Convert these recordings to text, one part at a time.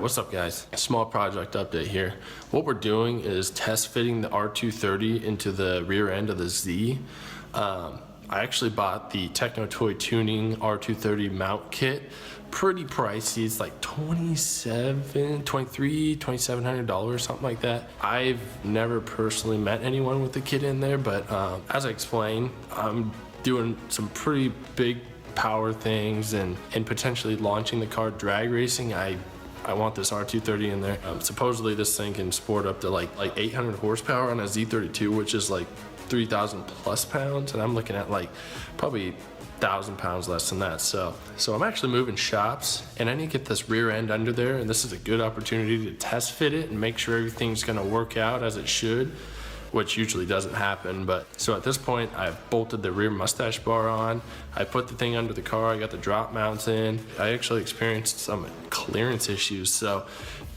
What's up guys? Small project update here. What we're doing is test fitting the R230 into the rear end of the Z. I actually bought the Techno Toy Tuning R230 mount kit. Pretty pricey, it's like $2,700, something like that. I've never personally met anyone with the kit in there, but as I explained, I'm doing some pretty big power things and potentially launching the car drag racing. I want this R230 in there. Supposedly this thing can sport up to like 800 horsepower on a Z32, which is like 3,000 plus pounds, and I'm looking at like probably 1,000 pounds less than that. So I'm actually moving shops, and I need to get this rear end under there, and this is a good opportunity to test fit it and make sure everything's gonna work out as it should, which usually doesn't happen. But so at this point, I've bolted the rear mustache bar on. I put the thing under the car. I got the drop mounts in. I actually experienced some clearance issues. So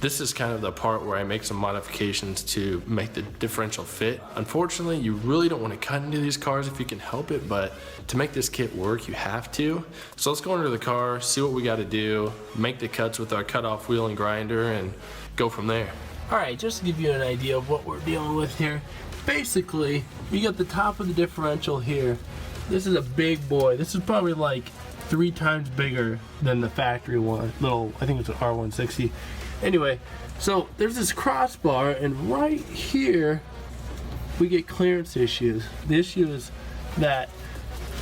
this is kind of the part where I make some modifications to make the differential fit. Unfortunately, you really don't want to cut into these cars if you can help it, but to make this kit work, you have to. So let's go under the car, see what we got to do, make the cuts with our cutoff wheel and grinder, and go from there. Alright, just to give you an idea of what we're dealing with here. Basically, you got the top of the differential here. This is a big boy. This is probably like 3 times bigger than the factory one. I think it's an R160. Anyway, so there's this crossbar, and right here we get clearance issues. The issue is that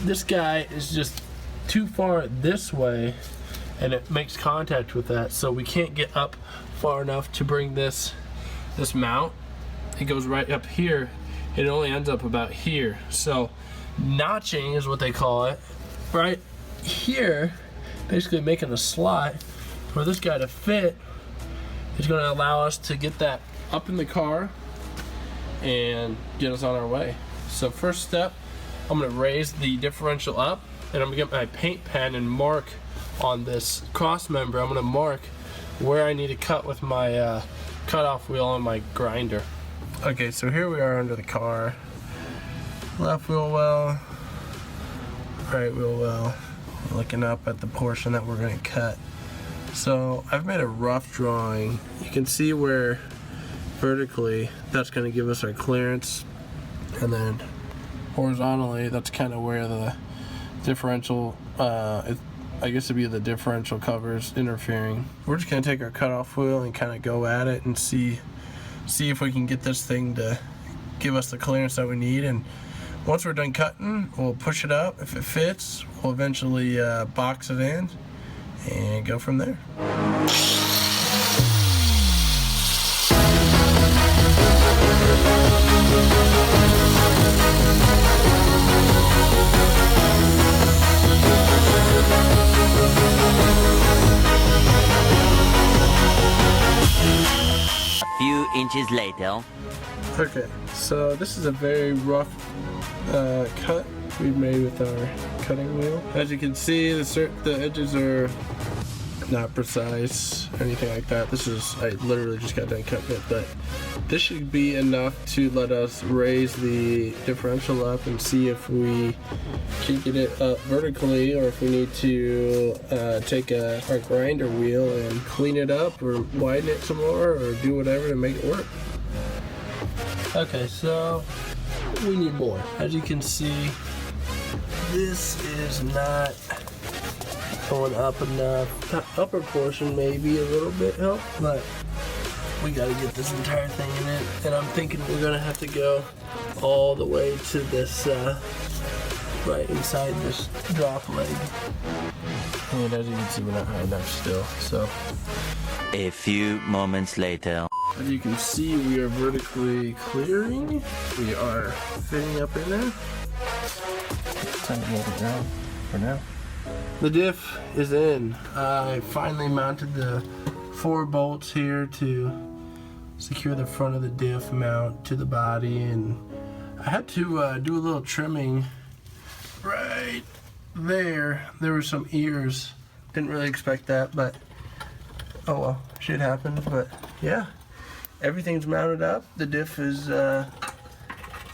this guy is just too far this way, and it makes contact with that, so we can't get up far enough to bring this mount. It goes right up here. It only ends up about here. So notching is what they call it. Right here, basically making a slot for this guy to fit, is going to allow us to get that up in the car and get us on our way. So first step, I'm going to raise the differential up, and I'm going to get my paint pen and mark on this cross member. I'm going to mark where I need to cut with my cutoff wheel and my grinder. Okay, so here we are under the car. Left wheel well, right wheel well. Looking up at the portion that we're going to cut. So I've made a rough drawing. You can see where vertically that's going to give us our clearance, and then horizontally that's kind of where the differential, I guess it'd be the differential covers interfering. We're just going to take our cutoff wheel and kind of go at it and see if we can get this thing to give us the clearance that we need. And once we're done cutting, we'll push it up. If it fits, we'll eventually box it in and go from there. A few inches later. Okay, so this is a very rough cut we've made with our cutting wheel. As you can see, the edges are not precise or anything like that. I literally just got done cutting it, but this should be enough to let us raise the differential up and see if we can get it up vertically, or if we need to take our grinder wheel and clean it up or widen it some more or do whatever to make it work. Okay, so we need more. As you can see, this is not going up enough. The upper portion maybe a little bit help, but we gotta get this entire thing in it. And I'm thinking we're gonna have to go all the way to this, right inside this drop leg. And as you can see, we're not high enough still, so. A few moments later. As you can see, we are vertically clearing. We are fitting up in there. Time to move it down for now. The diff is in. I finally mounted the 4 bolts here to secure the front of the diff mount to the body, and I had to do a little trimming right there. There were some ears. Didn't really expect that, but oh well, shit happened. But yeah, everything's mounted up. The diff is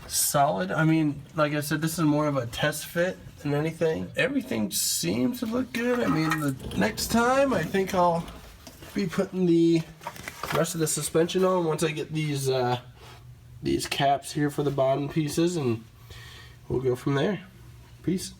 solid. I mean, like I said, this is more of a test fit than anything. Everything seems to look good. I mean, the next time I think I'll be putting the rest of the suspension on once I get these caps here for the bottom pieces, and we'll go from there. Peace.